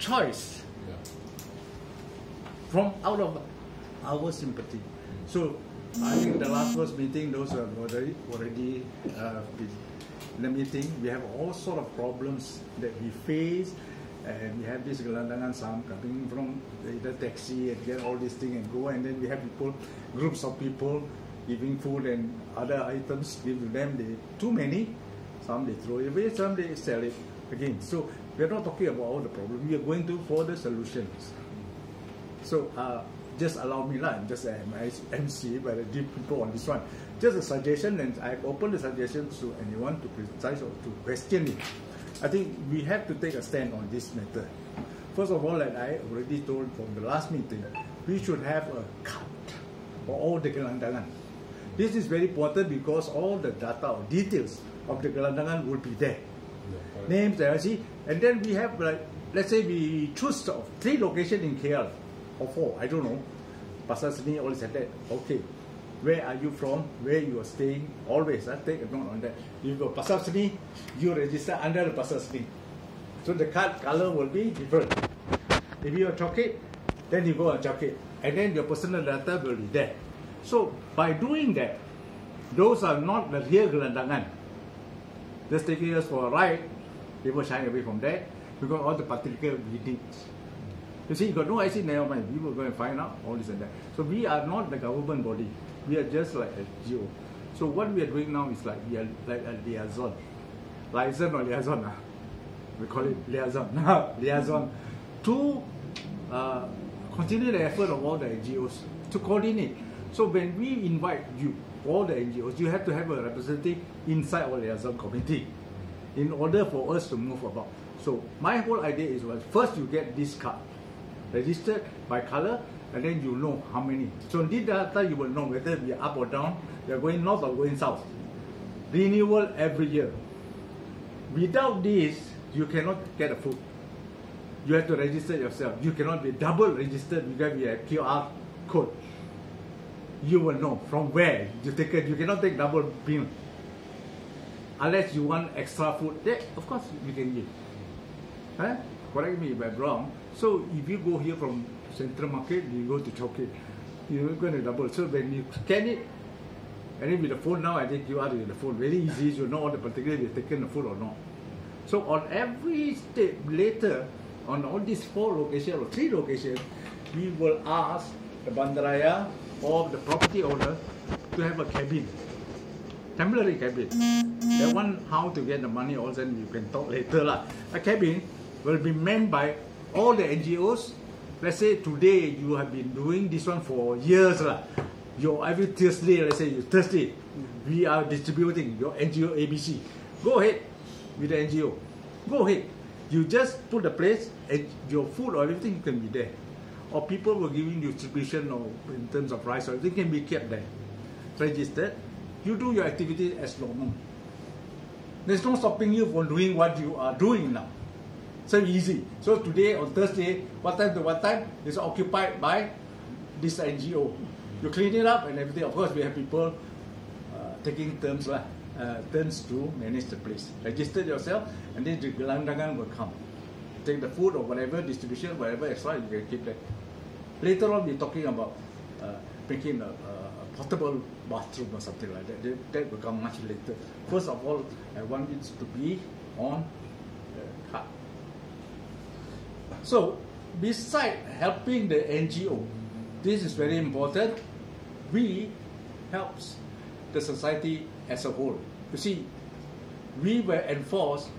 choice from out of our sympathy. So I think the last first meeting, those who have already been in the meeting, we have all sort of problems that we face, and we have this gelandangan, some coming from the taxi and get all this thing and go, and then we have people, groups of people giving food and other items, give to them, they too many, some they throw it away, some they sell it again. So we are not talking about all the problems, we are going to for the solutions. So just allow me, just am MC, but I give people on this one. Just a suggestion, and I open the suggestions to anyone to criticize or to question it. I think we have to take a stand on this matter. First of all, like I already told from the last meeting, we should have a cut for all the gelandangan. This is very important because all the data or details of the gelandangan will be there. Names, and then we have, like, let's say we choose 3 locations in KL, or 4, I don't know. Pasar Seni, all this and that. Okay, where are you from? Where you are staying? Always take a note on that. If you go Pasar Seni, you register under the Pasar Seni. So the card color will be different. If you are Chowkit, then you go on Chowkit, and then your personal data will be there. So by doing that, those are not the real gelandangan. Just taking us for a ride, people shying away from that because all the particular readings. You see, you got no IC, never mind. We will go and find out all this and that. So we are not the government body. We are just like a NGO. So what we are doing now is like we are like a liaison. Liaison or liaison? We call it liaison. Liaison to continue the effort of all the NGOs to coordinate. So when we invite you, all the NGOs, you have to have a representative inside our liaison committee in order for us to move about. So my whole idea is, well, first you get this card registered by color, and then you know how many. So in this data you will know whether we are up or down, we are going north or going south. Renewal every year. Without this, you cannot get a food. You have to register yourself. You cannot be double registered because we have QR code. You will know from where you take it. You cannot take double bill. Unless you want extra food, then of course you can give. Correct me if I'm wrong. So if you go here from Central Market, you go to Chowkit, you're going to double. So when you scan it, and then with the phone now, I think you are with the phone. Very easy, you know all the particulars, you've taken the food or not. So on every step later, on all these 4 locations or 3 locations, we will ask the Bandaraya or the property owner to have a cabin, temporary cabin. That one, how to get the money also, you can talk later lah. A cabin will be manned by all the NGOs. Let's say today you have been doing this one for years lah. Every Thursday, let's say Thursday, we are distributing your NGO ABC. Go ahead with the NGO. Go ahead. You just put the place and your food or everything can be there. Or people were giving distribution or in terms of rice or everything can be kept there. Registered. You do your activity as normal. There's no stopping you from doing what you are doing now. So easy. So today on Thursday, what time to what time is occupied by this NGO. You clean it up and everything. Of course, we have people taking turns to manage the place. Register yourself, and then the gelandangan will come. Take the food or whatever distribution, whatever extra, you can keep that. Later on, we're talking about making a portable bathroom or something like that. That will come much later. First of all, I want it to be on the card. So, beside helping the NGO, this is very important, we help the society as a whole. You see, we were enforced,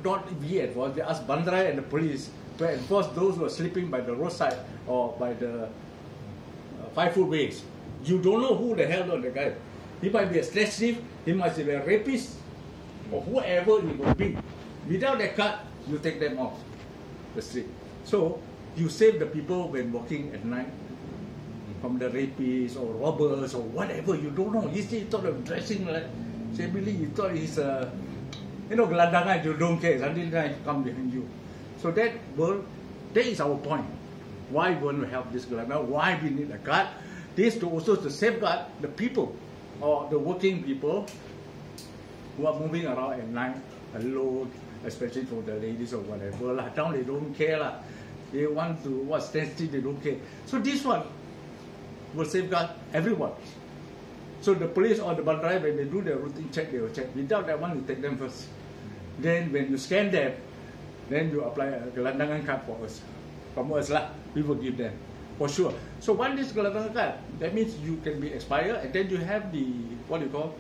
not we enforced, we asked Bandaraya and the police to enforce those who are sleeping by the roadside or by the 5-footways. You don't know who the hell the guy. He might be a snatch thief, he might be a rapist, or whoever he will be. Without that card, you take them off the street. So, you save the people when walking at night from the rapists or robbers or whatever. You don't know. He thought of dressing like shamefully. You thought he's a, gelandangan. You don't care. Suddenly they come behind you. So that is our point. Why we want to help this gelandangan? Why we need a card? This to also to safeguard the people or the working people who are moving around at night alone, especially for the ladies or whatever. Now they don't care. they want to stand still, they don't care. So this one will safeguard everyone. So the police or the bandaraya, when they do their routine check, they will check. Without that one, you take them first. Then when you scan them, then you apply a gelandangan card for us. From us lah, we will give them for sure. So one is gelandangan card, that means you can be expired, and then you have the what you call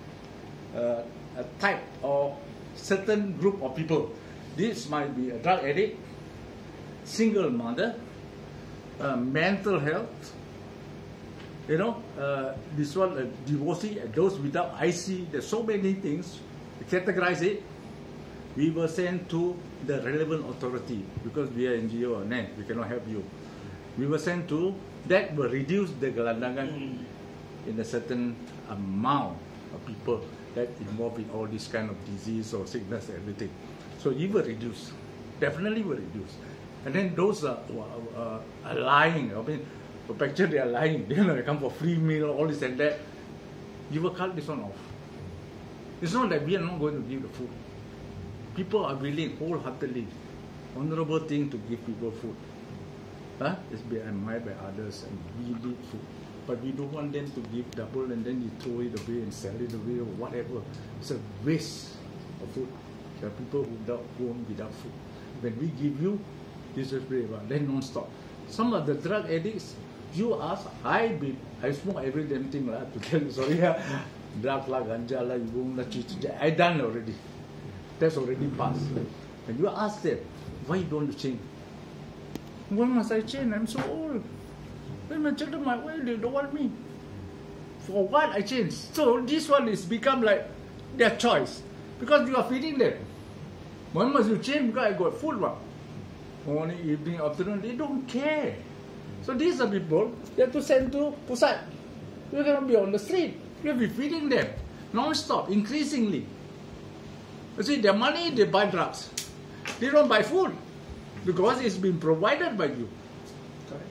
a type or certain group of people. This might be a drug addict, single mother, mental health. You know, this one a divorcee, those without IC. There's so many things. Categorize it. We will send to the relevant authority because we are NGO, we cannot help you. We will send to that will reduce the gelandangan in a certain amount of people that involved in all this kind of disease or sickness, everything. So it will reduce, definitely will reduce. And then those are lying. I mean, for picture they are lying. They come for free meal, all this and that. You will cut this one off. It's not that we are not going to give the food. People are willing wholeheartedly, honorable thing to give people food. It's been admired by others and we need food. But we don't want them to give double and then you throw it away and sell it away or whatever. It's a waste of food. There are people who go home without food. When we give you, this is very well, then non-stop. Some of the drug addicts, you ask, I smoke every damn thing to tell you, sorry, drugs like ganja, like chicha, I done already. That's already passed. And you ask them, why don't you change? Why must I change? I'm so old. When my children, my wife, they don't want me. For what I change? So this one is become like their choice. Because you are feeding them. Why must you change? Because I got food. Morning, evening, afternoon, they don't care. So these are people, they have to send to Pusat. You're going to be on the street. You'll be feeding them non-stop, increasingly. You see, their money, they buy drugs. They don't buy food because it's been provided by you. Correct.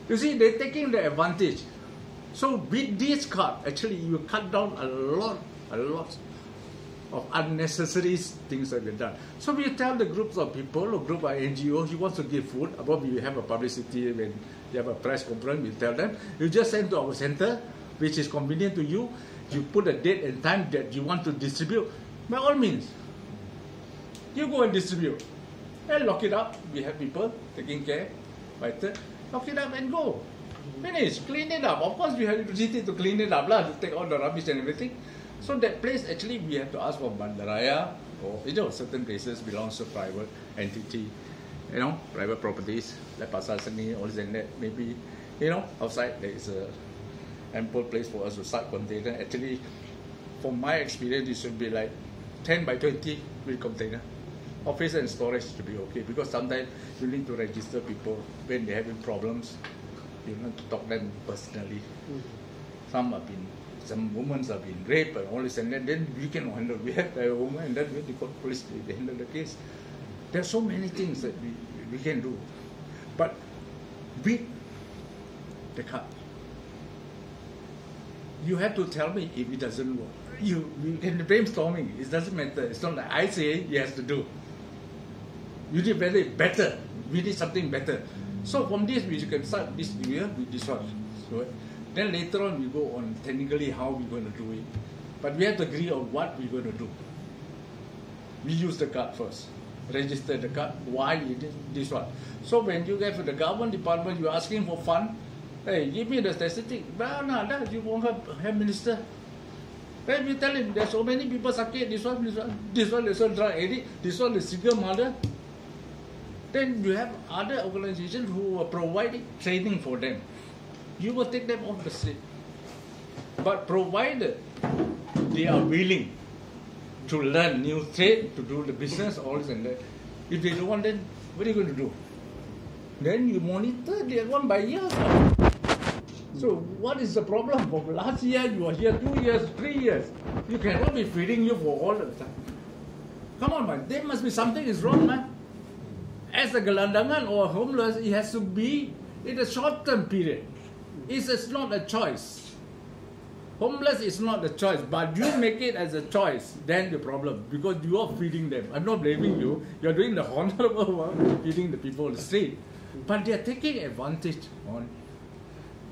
You see, they're taking the advantage. So with this card, actually, you cut down a lot of unnecessary things that we've done. So we tell the groups of people or group of NGOs, you want to give food, about we have a publicity when you have a press conference, we tell them, you just send to our center, which is convenient to you. You put a date and time that you want to distribute. By all means, you go and distribute. And lock it up. We have people taking care. Lock it up and go. Finish. Clean it up. Of course, we have electricity to clean it up, to take all the rubbish and everything. So that place, actually, we have to ask for bandaraya, or certain places belongs to private entity, private properties, like Pasar Seni, all this and that. Maybe, outside there is a ample place for us to start container. Actually, from my experience, it should be like 10 by 20 with container. Office and storage should be okay because sometimes you need to register people when they're having problems. You need to talk to them personally. Some women have been raped and all this and that. Then we can handle. We have a woman and then we call police. They handle the case. There are so many things that we can do, but with the card, you have to tell me if it doesn't work. You can brainstorming. It doesn't matter. It's not like I say he has to do. You did better. We did something better. So from this, we can start this year with this one. So then later on, we go on technically how we're going to do it. But we have to agree on what we're going to do. We use the card first. Register the card. Why you did this one? So when you get to the government department, you're asking for fund. Hey, give me the statistic. No, you won't have minister. Then you tell him there's so many people sakit. This one is a drug addict. This one is single mother. Then you have other organizations who are providing training for them. You will take them off the street. But provided they are willing to learn new trade, to do the business, all this and that. If they don't want, then what are you going to do? Then you monitor the one by year. So what is the problem? For last year you are here 2 years, 3 years. You cannot be feeding you for all the time. Come on, man. There must be something is wrong, man. As a gelandangan or homeless, it has to be in a short-term period. It's not a choice. Homeless is not a choice, but you make it as a choice, then the problem, because you are feeding them. I'm not blaming you. You're doing the honorable one, feeding the people on the street. But they are taking advantage on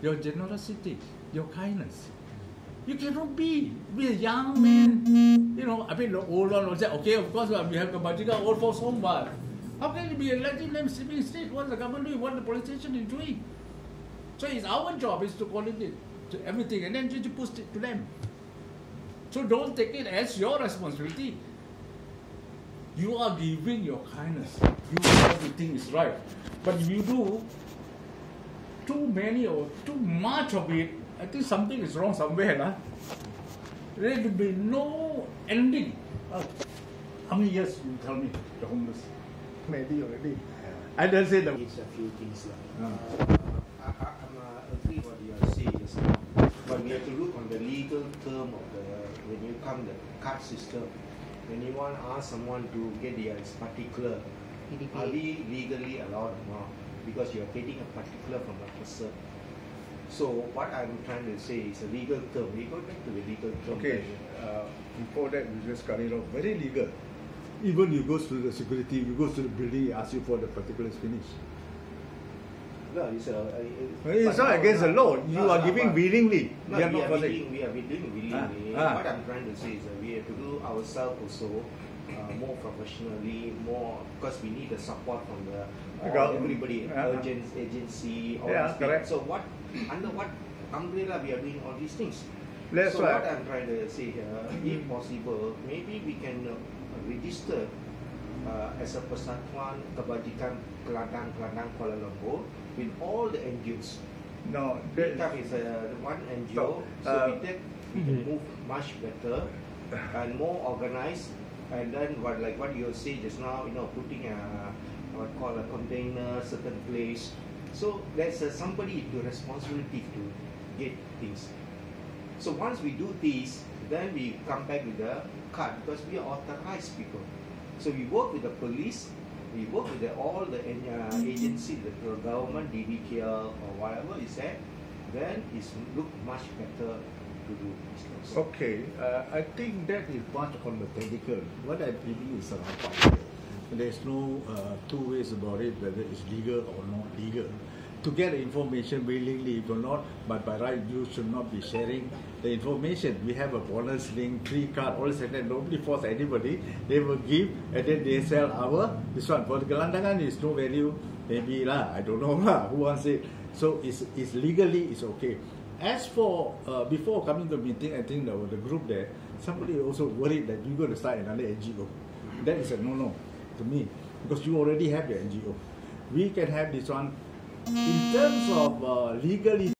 your generosity, your kindness. You cannot be a young man. You know, I mean, the old one will say, okay, of course, we have Kebajikan old folks home, but how can you be letting them sleeping state? What the government doing? What the politician is doing? So it's our job is to coordinate to everything and then you push it to them. So don't take it as your responsibility. You are giving your kindness. You do what you think is right. But if you do too many or too much of it, I think something is wrong somewhere. Huh? There will be no ending. How many years you tell me the homeless? Maybe already. I don't say that. It's a few things. I agree what you are saying just now. But we have to look on the legal term of when you come the card system. When you want to ask someone to get their particular, are we legally allowed or not? Because you are getting a particular from a person. So what I'm trying to say is a legal term. We go back to the legal term. Okay. Before that, we just cut it off. Very legal. Even you go to the security, you go to the building, ask you for the particulars finished. No, it's not against the law. You are giving willingly. No, we are doing willingly. What I'm trying to say is that we have to do ourselves also more professionally, more because we need the support from everybody, agency, all these correct. So under what umbrella we are doing all these things? That's so right. What I'm trying to say here, if possible, maybe we can register as a Persatuan Kebajikan Kelantan Kuala Lumpur with all the NGOs. No, that is one NGO, so we can move much better and more organized. And then what you say just now, putting a container, certain place. So there's somebody to responsibility to get things. So once we do this, then we come back with the card because we are authorized people. So we work with the police, we work with all the agencies, the government, DBKL or whatever is there, then it's look much better to do business. Okay, I think that is much on the technical. What I believe is around there's no two ways about it, whether it's legal or not legal. To get information willingly, if or not, but by right, you should not be sharing the information. We have a bonus link, free card, all this and that. Nobody force anybody. They will give and then they sell this one. For the Kelantangan, is no value. Maybe lah, I don't know lah, who wants it. So it's legally, it's okay. As for before coming to the meeting, I think the group there, somebody also worried that we're going to start another NGO. That is a no-no to me because you already have the NGO. We can have this one in terms of legally.